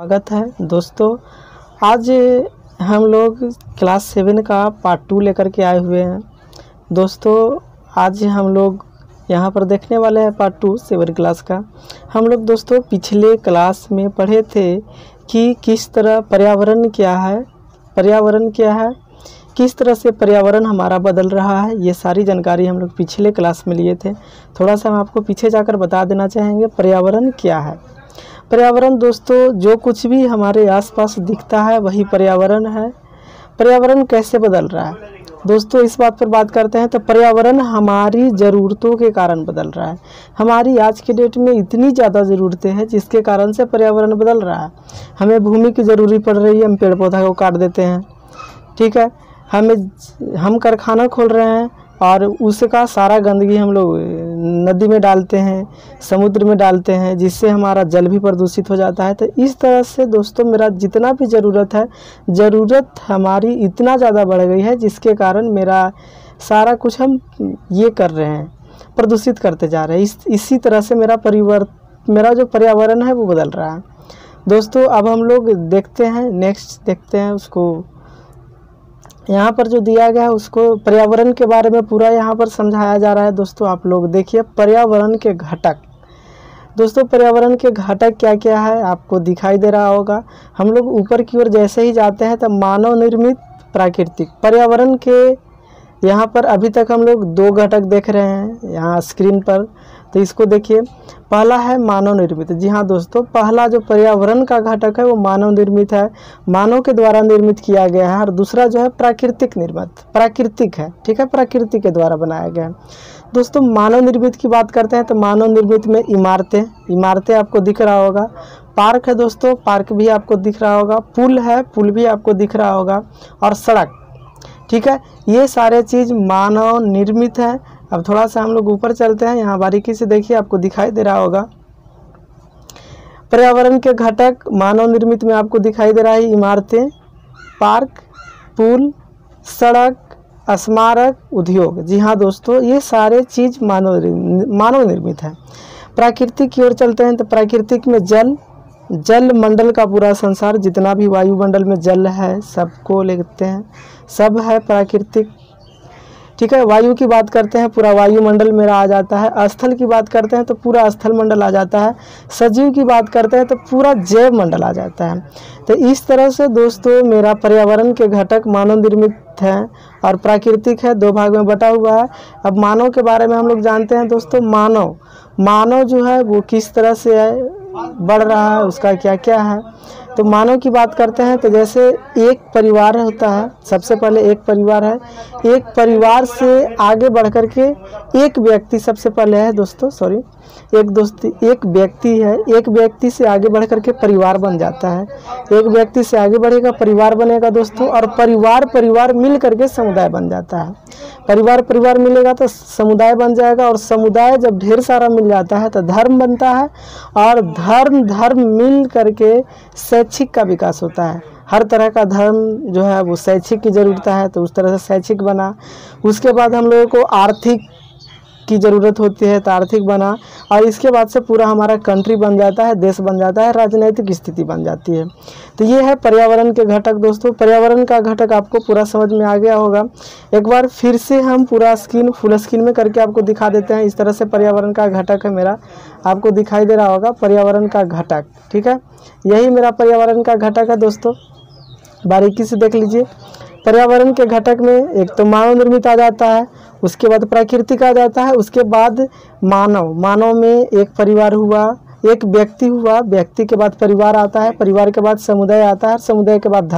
स्वागत है दोस्तों। आज हम लोग क्लास 7 का पार्ट 2 लेकर के आए हुए हैं। दोस्तों आज हम लोग यहाँ पर देखने वाले हैं पार्ट 2 7 क्लास का। हम लोग दोस्तों पिछले क्लास में पढ़े थे कि किस तरह पर्यावरण क्या है, किस तरह से पर्यावरण हमारा बदल रहा है। ये सारी जानकारी हम लोग पिछले क्लास में लिए थे। थोड़ा सा हम आपको पीछे जाकर बता देना चाहेंगे पर्यावरण क्या है। पर्यावरण दोस्तों जो कुछ भी हमारे आसपास दिखता है वही पर्यावरण है। पर्यावरण कैसे बदल रहा है दोस्तों, इस बात पर बात करते हैं। तो पर्यावरण हमारी ज़रूरतों के कारण बदल रहा है। हमारी आज के डेट में इतनी ज़्यादा ज़रूरतें हैं जिसके कारण से पर्यावरण बदल रहा है। हमें भूमि की ज़रूरी पड़ रही है, हम पेड़ पौधा को काट देते हैं, ठीक है। हम कारखाना खोल रहे हैं और उसका सारा गंदगी हम लोग नदी में डालते हैं, समुद्र में डालते हैं, जिससे हमारा जल भी प्रदूषित हो जाता है। तो इस तरह से दोस्तों मेरा जितना भी ज़रूरत हमारी इतना ज़्यादा बढ़ गई है जिसके कारण मेरा सारा कुछ हम ये कर रहे हैं, प्रदूषित करते जा रहे हैं। इसी तरह से मेरा जो पर्यावरण है वो बदल रहा है दोस्तों। अब हम लोग देखते हैं, नेक्स्ट देखते हैं उसको। यहाँ पर जो दिया गया है उसको पर्यावरण के बारे में पूरा यहाँ पर समझाया जा रहा है। दोस्तों आप लोग देखिए पर्यावरण के घटक। दोस्तों पर्यावरण के घटक क्या क्या है आपको दिखाई दे रहा होगा। हम लोग ऊपर की ओर जैसे ही जाते हैं तो मानव निर्मित, प्राकृतिक। पर्यावरण के यहाँ पर अभी तक हम लोग 2 घटक देख रहे हैं यहाँ स्क्रीन पर। तो इसको देखिए, पहला है मानव निर्मित। जी हाँ दोस्तों, पहला जो पर्यावरण का घटक है वो मानव निर्मित है, मानव के द्वारा निर्मित किया गया है। और दूसरा जो है प्राकृतिक निर्मित, प्राकृतिक है, ठीक है, प्रकृति के द्वारा बनाया गया है। दोस्तों मानव निर्मित की बात करते हैं तो मानव निर्मित में इमारतें आपको दिख रहा होगा। पार्क है दोस्तों, पार्क भी आपको दिख रहा होगा। पुल है, पुल भी आपको दिख रहा होगा। और सड़क, ठीक है, ये सारे चीज़ मानव निर्मित है। अब थोड़ा सा हम लोग ऊपर चलते हैं, यहाँ बारीकी से देखिए आपको दिखाई दे रहा होगा। पर्यावरण के घटक मानव निर्मित में आपको दिखाई दे रहा है इमारतें, पार्क, पुल, सड़क, स्मारक, उद्योग। जी हाँ दोस्तों, ये सारे चीज़ मानव निर्मित है। प्राकृतिक की ओर चलते हैं तो प्राकृतिक में जल मंडल का पूरा संसार, जितना भी वायुमंडल में जल है सबको लेते हैं, सब है प्राकृतिक, ठीक है। वायु की बात करते हैं पूरा वायुमंडल मेरा आ जाता है। स्थल की बात करते हैं तो पूरा स्थल मंडल आ जाता है। सजीव की बात करते हैं तो पूरा जैव मंडल आ जाता है। तो इस तरह से दोस्तों मेरा पर्यावरण के घटक मानव निर्मित है और प्राकृतिक है, 2 भाग में बटा हुआ है। अब मानव के बारे में हम लोग जानते हैं दोस्तों। मानव जो है वो किस तरह से बढ़ रहा है, उसका क्या क्या है। तो मानव की बात करते हैं तो जैसे एक परिवार होता है, सबसे पहले एक परिवार है। एक परिवार से आगे बढ़ कर के एक व्यक्ति सबसे पहले है दोस्तों, एक व्यक्ति है। एक व्यक्ति से आगे बढ़ कर के परिवार बन जाता है। एक व्यक्ति से आगे बढ़ेगा परिवार बनेगा दोस्तों। और परिवार मिल करके समुदाय बन जाता है। परिवार मिलेगा तो समुदाय बन जाएगा। और समुदाय जब ढेर सारा मिल जाता है तो धर्म बनता है। और धर्म मिल करके शैक्षिक का विकास होता है। हर तरह का धर्म जो है वो शैक्षिक की ज़रूरत है, तो उस तरह से शैक्षिक बना। उसके बाद हम लोगों को आर्थिक की ज़रूरत होती है तो आर्थिक बना। और इसके बाद से पूरा हमारा कंट्री बन जाता है, देश बन जाता है, राजनीतिक स्थिति बन जाती है। तो ये है पर्यावरण के घटक दोस्तों। पर्यावरण का घटक आपको पूरा समझ में आ गया होगा। एक बार फिर से हम पूरा फुल स्क्रीन में करके आपको दिखा देते हैं। इस तरह से पर्यावरण का घटक है मेरा, आपको दिखाई दे रहा होगा पर्यावरण का घटक, ठीक है। यही मेरा पर्यावरण का घटक है दोस्तों, बारीकी से देख लीजिए। पर्यावरण के घटक में एक तो मानव निर्मित आ जाता है, उसके बाद प्राकृतिक आ जाता है, उसके बाद मानव में एक परिवार हुआ, एक व्यक्ति हुआ, व्यक्ति के बाद परिवार आता है, परिवार के बाद समुदाय आता है, समुदाय के बाद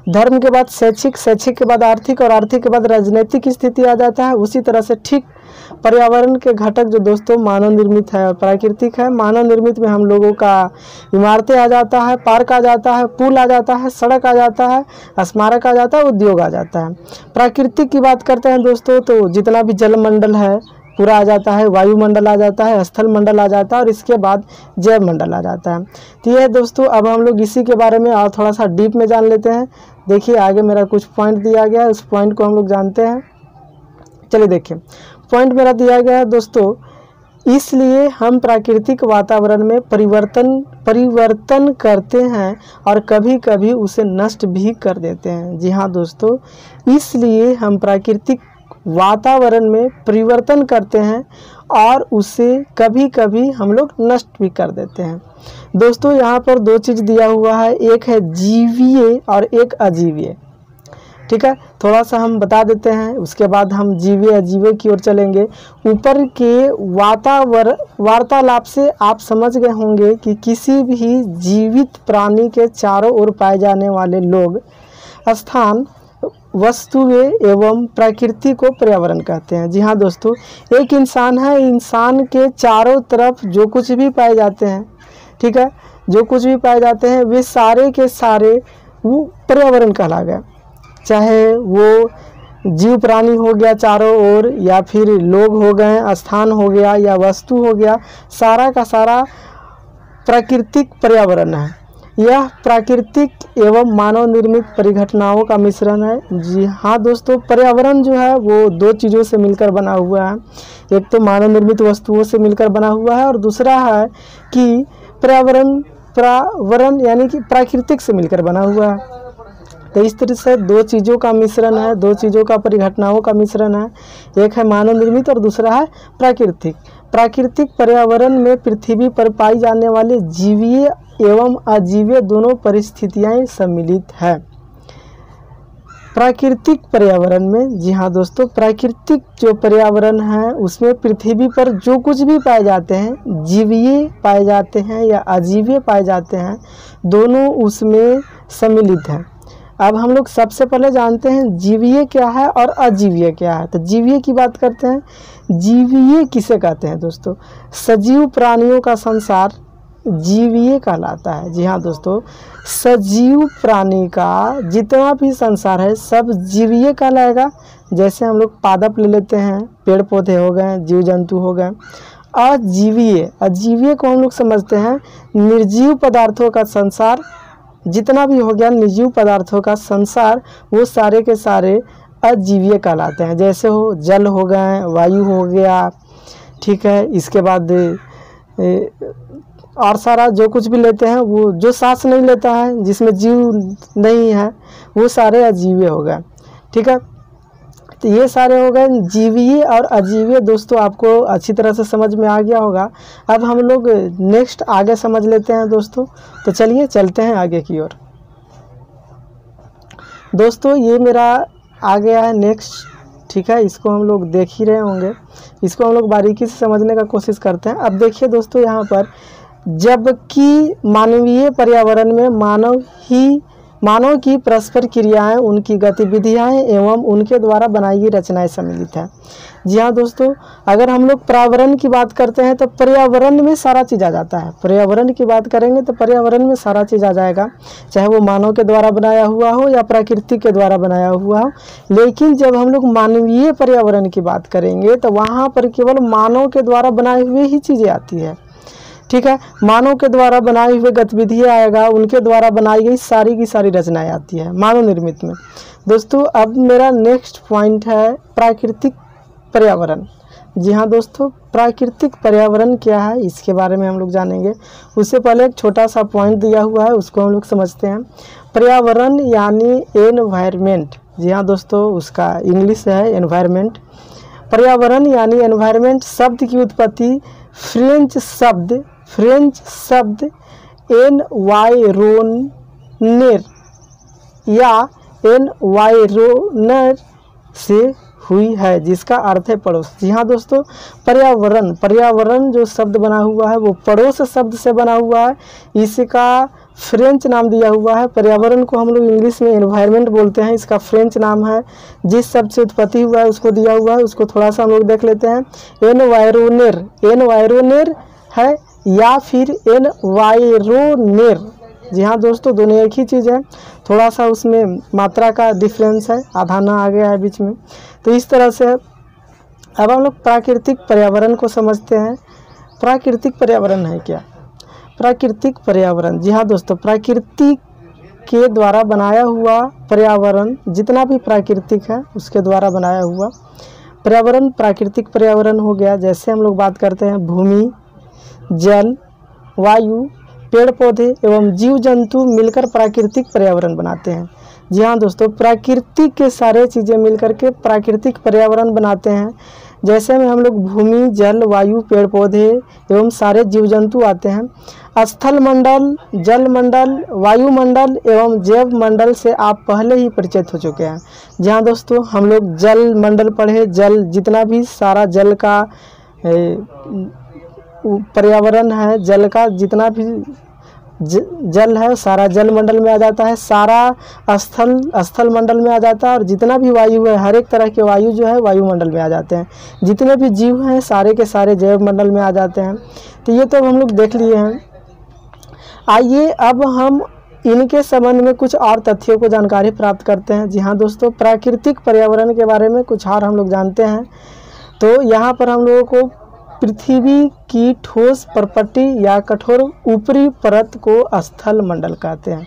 धर्म के बाद शैक्षिक के बाद आर्थिक, और आर्थिक के बाद राजनीतिक स्थिति आ जाता है। उसी तरह से ठीक पर्यावरण के घटक जो दोस्तों मानव निर्मित है और प्राकृतिक है। मानव निर्मित में हम लोगों का इमारतें आ जाता है, पार्क आ जाता है, पुल आ जाता है, सड़क आ जाता है, स्मारक आ जाता है, उद्योग आ जाता है। प्राकृतिक की बात करते हैं दोस्तों तो जितना भी जलमंडल है पूरा आ जाता है, वायुमंडल आ जाता है, स्थल मंडल आ जाता है, और इसके बाद जैव मंडल आ जाता है। तो ये दोस्तों अब हम लोग इसी के बारे में और थोड़ा सा डीप में जान लेते हैं। देखिए आगे मेरा कुछ पॉइंट दिया गया है, उस पॉइंट को हम लोग जानते हैं। चलिए देखिए, पॉइंट मेरा दिया गया है दोस्तों, इसलिए हम प्राकृतिक वातावरण में परिवर्तन करते हैं और कभी कभी उसे नष्ट भी कर देते हैं। जी हाँ दोस्तों, इसलिए हम प्राकृतिक वातावरण में परिवर्तन करते हैं और उसे कभी कभी हम लोग नष्ट भी कर देते हैं। दोस्तों यहाँ पर दो चीज़ दिया हुआ है, एक है जीवीय और एक अजीवीय। ठीक है, थोड़ा सा हम बता देते हैं, उसके बाद हम जीवीय अजीवीय की ओर चलेंगे। ऊपर के वार्तालाप से आप समझ गए होंगे कि किसी भी जीवित प्राणी के चारों ओर पाए जाने वाले लोग, स्थान, वस्तुएं एवं प्रकृति को पर्यावरण कहते हैं। जी हाँ दोस्तों, एक इंसान है, इंसान के चारों तरफ जो कुछ भी पाए जाते हैं, ठीक है, जो कुछ भी पाए जाते हैं वे सारे के सारे वो पर्यावरण कहला गए। चाहे वो जीव प्राणी हो गया चारों ओर, या फिर लोग हो गए, स्थान हो गया, या वस्तु हो गया, सारा का सारा प्राकृतिक पर्यावरण है। यह प्राकृतिक एवं मानव निर्मित परिघटनाओं का मिश्रण है। जी हाँ दोस्तों, पर्यावरण जो है वो दो चीज़ों से मिलकर बना हुआ है। एक तो मानव निर्मित वस्तुओं से मिलकर बना हुआ है और दूसरा है कि पर्यावरण यानी कि प्राकृतिक से मिलकर बना हुआ है। तो इस तरह से दो चीज़ों का मिश्रण है, दो चीज़ों का परिघटनाओं का मिश्रण है। एक है मानव निर्मित और दूसरा है प्राकृतिक। प्राकृतिक पर्यावरण में पृथ्वी पर पाई जाने वाली जीवीय एवं अजीवीय दोनों परिस्थितियां सम्मिलित है। प्राकृतिक पर्यावरण में, जी हाँ दोस्तों, प्राकृतिक जो पर्यावरण है उसमें पृथ्वी पर जो कुछ भी पाए जाते हैं, जीवीय पाए जाते हैं या अजीवीय पाए जाते हैं, दोनों उसमें सम्मिलित हैं। अब हम लोग सबसे पहले जानते हैं जीवीय क्या है और अजीवीय क्या है। तो जीवीय की बात करते हैं। जीवीय किसे कहते हैं दोस्तों? सजीव प्राणियों का संसार जीवीय कहलाता है। जी हाँ दोस्तों, सजीव प्राणी का जितना भी संसार है सब जीवीय कहलाएगा। जैसे हम लोग पादप ले लेते हैं, पेड़ पौधे हो गए, जीव जंतु हो गए। अजीवीय को हम लोग समझते हैं निर्जीव पदार्थों का संसार, जितना भी हो गया निर्जीव पदार्थों का संसार, वो सारे के सारे अजीवीय कहलाते हैं। जैसे हो जल हो गए, वायु हो गया, ठीक है, इसके बाद और सारा जो कुछ भी लेते हैं, वो जो सांस नहीं लेता है, जिसमें जीव नहीं है, वो सारे अजीवीय हो गए। ठीक है, तो ये सारे हो गए जीवीय और अजीवीय। दोस्तों आपको अच्छी तरह से समझ में आ गया होगा। अब हम लोग नेक्स्ट आगे समझ लेते हैं दोस्तों। तो चलिए चलते हैं आगे की ओर। दोस्तों ये मेरा आ गया है नेक्स्ट, ठीक है, इसको हम लोग देख ही रहे होंगे, इसको हम लोग बारीकी से समझने का कोशिश करते हैं। अब देखिए दोस्तों, यहाँ पर जबकि मानवीय पर्यावरण में मानव की परस्पर क्रियाएं, उनकी गतिविधियां एवं उनके द्वारा बनाई गई रचनाएं सम्मिलित है। जी हाँ दोस्तों, अगर हम लोग पर्यावरण की बात करते हैं तो पर्यावरण में सारा चीज़ आ जाता है। पर्यावरण की बात करेंगे तो पर्यावरण में सारा चीज़ आ जाएगा, चाहे वो मानव के द्वारा बनाया हुआ हो या प्रकृति के द्वारा बनाया हुआ हो। लेकिन जब हम लोग मानवीय पर्यावरण की बात करेंगे तो वहाँ पर केवल मानव के द्वारा बनाए हुए ही चीज़ें आती है। ठीक है, मानव के द्वारा बनाई हुई गतिविधियाँ आएगा, उनके द्वारा बनाई गई सारी की सारी रचनाएं आती है मानव निर्मित में। दोस्तों अब मेरा नेक्स्ट पॉइंट है प्राकृतिक पर्यावरण। जी हाँ दोस्तों, प्राकृतिक पर्यावरण क्या है इसके बारे में हम लोग जानेंगे। उससे पहले एक छोटा सा पॉइंट दिया हुआ है, उसको हम लोग समझते हैं। पर्यावरण यानी एनवायरमेंट। जी हाँ दोस्तों, उसका इंग्लिश है एनवायरमेंट। पर्यावरण यानी एनवायरमेंट शब्द की उत्पत्ति फ्रेंच शब्द एनवायरोनेर या एनवायरोनर से हुई है, जिसका अर्थ है पड़ोस। जी हाँ दोस्तों, पर्यावरण जो शब्द बना हुआ है वो पड़ोस शब्द से बना हुआ है। इसका फ्रेंच नाम दिया हुआ है। पर्यावरण को हम लोग इंग्लिश में एनवायरनमेंट बोलते हैं, इसका फ्रेंच नाम है। जिस शब्द से उत्पत्ति हुआ है उसको दिया हुआ है, उसको थोड़ा सा हम लोग देख लेते हैं। एनवायरोनेर है या फिर एनवायरोनेर। जी हाँ दोस्तों, दोनों एक ही चीज़ है, थोड़ा सा उसमें मात्रा का डिफरेंस है, आधा ना आ गया है बीच में। तो इस तरह से अब हम लोग प्राकृतिक पर्यावरण को समझते हैं। प्राकृतिक पर्यावरण है क्या? प्राकृतिक पर्यावरण, जी हाँ दोस्तों, प्रकृति के द्वारा बनाया हुआ पर्यावरण, जितना भी प्राकृतिक है उसके द्वारा बनाया हुआ पर्यावरण प्राकृतिक पर्यावरण हो गया, जैसे हम लोग बात करते हैं भूमि, जल, वायु, पेड़ पौधे एवं जीव जंतु मिलकर प्राकृतिक पर्यावरण बनाते हैं। जी हाँ दोस्तों, प्राकृतिक के सारे चीज़ें मिलकर के प्राकृतिक पर्यावरण बनाते हैं। जैसे में हम लोग भूमि, जल, वायु, पेड़ पौधे एवं सारे जीव जंतु आते हैं। स्थल मंडल, जल मंडल, वायुमंडल एवं जैव मंडल से आप पहले ही परिचित हो चुके हैं। जहाँ दोस्तों हम लोग जल मंडल पढ़े, जल जितना भी सारा जल का पर्यावरण है, जल का जितना भी जल है सारा जल मंडल में आ जाता है, सारा स्थल मंडल में आ जाता है, और जितना भी वायु है हर एक तरह के वायु जो है वायुमंडल में आ जाते हैं। जितने भी जीव हैं सारे के सारे जैव मंडल में आ जाते हैं। तो ये तो हम लोग देख लिए हैं। आइए अब हम इनके संबंध में कुछ और तथ्यों को जानकारी प्राप्त करते हैं। जी हाँ दोस्तों, प्राकृतिक पर्यावरण के बारे में कुछ और हम लोग जानते हैं। तो यहाँ पर हम लोगों को पृथ्वी की ठोस परपट्टी या कठोर ऊपरी परत को स्थल मंडल कहते हैं।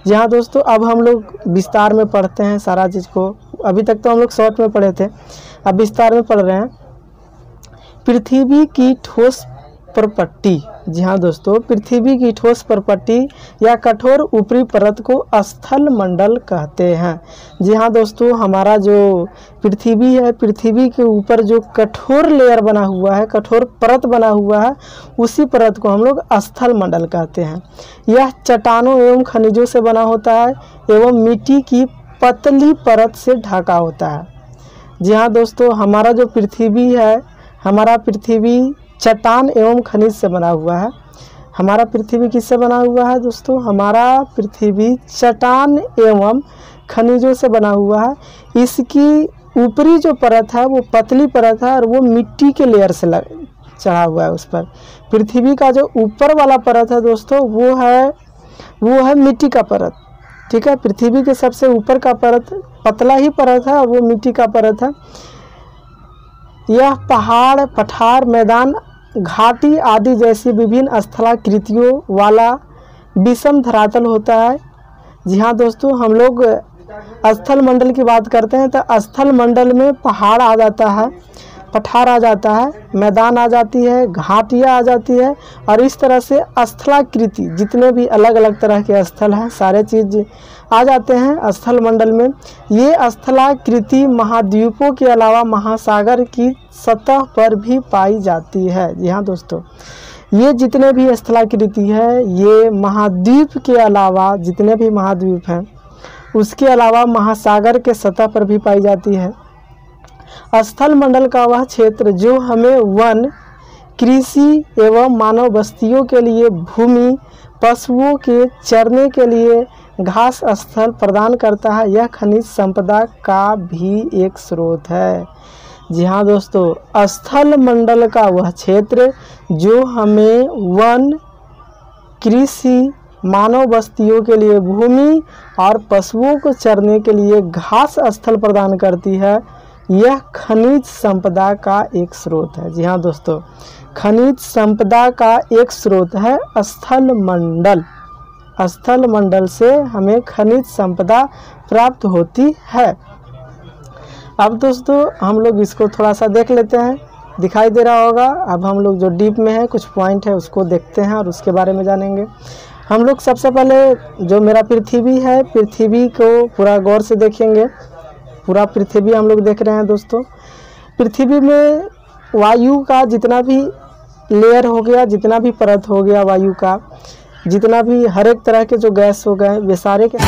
जहाँ दोस्तों अब हम लोग विस्तार में पढ़ते हैं सारा चीज़ को। अभी तक तो हम लोग शॉर्ट में पढ़े थे, अब विस्तार में पढ़ रहे हैं। पृथ्वी की ठोस परपट्टी, जी हाँ दोस्तों, पृथ्वी की ठोस परपट्टी या कठोर ऊपरी परत को स्थल मंडल कहते हैं। जी हाँ दोस्तों, हमारा जो पृथ्वी है, पृथ्वी के ऊपर जो कठोर लेयर बना हुआ है, कठोर परत बना हुआ है, उसी परत को हम लोग स्थल मंडल कहते हैं। यह चट्टानों एवं खनिजों से बना होता है एवं मिट्टी की पतली परत से ढका होता है। जी हाँ दोस्तों, हमारा जो पृथ्वी है, हमारा पृथ्वी चट्टान एवं खनिज से बना हुआ है। हमारा पृथ्वी किससे बना हुआ है दोस्तों? हमारा पृथ्वी चट्टान एवं खनिजों से बना हुआ है। इसकी ऊपरी जो परत है वो पतली परत है और वो मिट्टी के लेयर से चढ़ा हुआ है उस पर। पृथ्वी का जो ऊपर वाला परत है दोस्तों वो है मिट्टी का परत। ठीक है, पृथ्वी के सबसे ऊपर का परत पतला ही परत है और वो मिट्टी का परत है। यह पहाड़, पठार, मैदान, घाटी आदि जैसी विभिन्न स्थलाकृतियों वाला विषम धरातल होता है। जी हाँ दोस्तों, हम लोग स्थल मंडल की बात करते हैं तो स्थल मंडल में पहाड़ आ जाता है, पठार आ जाता है, मैदान आ जाती है, घाटियाँ आ जाती है, और इस तरह से स्थलाकृति जितने भी अलग अलग तरह के स्थल हैं सारे चीज़ आ जाते हैं स्थल मंडल में। ये स्थलाकृति महाद्वीपों के अलावा महासागर की सतह पर भी पाई जाती है। जी हाँ दोस्तों, ये जितने भी स्थलाकृति है ये महाद्वीप के अलावा, जितने भी महाद्वीप हैं उसके अलावा महासागर के सतह पर भी पाई जाती है। स्थल मंडल का वह क्षेत्र जो हमें वन, कृषि एवं मानव बस्तियों के लिए भूमि, पशुओं के चरने के लिए घास स्थल प्रदान करता है, यह खनिज संपदा का भी एक स्रोत है। जी हाँ दोस्तों, स्थल मंडल का वह क्षेत्र जो हमें वन, कृषि, मानव बस्तियों के लिए भूमि और पशुओं को चरने के लिए घास स्थल प्रदान करती है, यह खनिज संपदा का एक स्रोत है। जी हाँ दोस्तों, खनिज संपदा का एक स्रोत है स्थल मंडल। स्थल मंडल से हमें खनिज संपदा प्राप्त होती है। अब दोस्तों हम लोग इसको थोड़ा सा देख लेते हैं, दिखाई दे रहा होगा। अब हम लोग जो डीप में है कुछ पॉइंट है उसको देखते हैं और उसके बारे में जानेंगे। हम लोग सबसे पहले जो मेरा पृथ्वी है, पृथ्वी को पूरा गौर से देखेंगे। पूरा पृथ्वी हम लोग देख रहे हैं दोस्तों। पृथ्वी में वायु का जितना भी लेयर हो गया, जितना भी परत हो गया वायु का, जितना भी हर एक तरह के जो गैस हो गए वे सारे के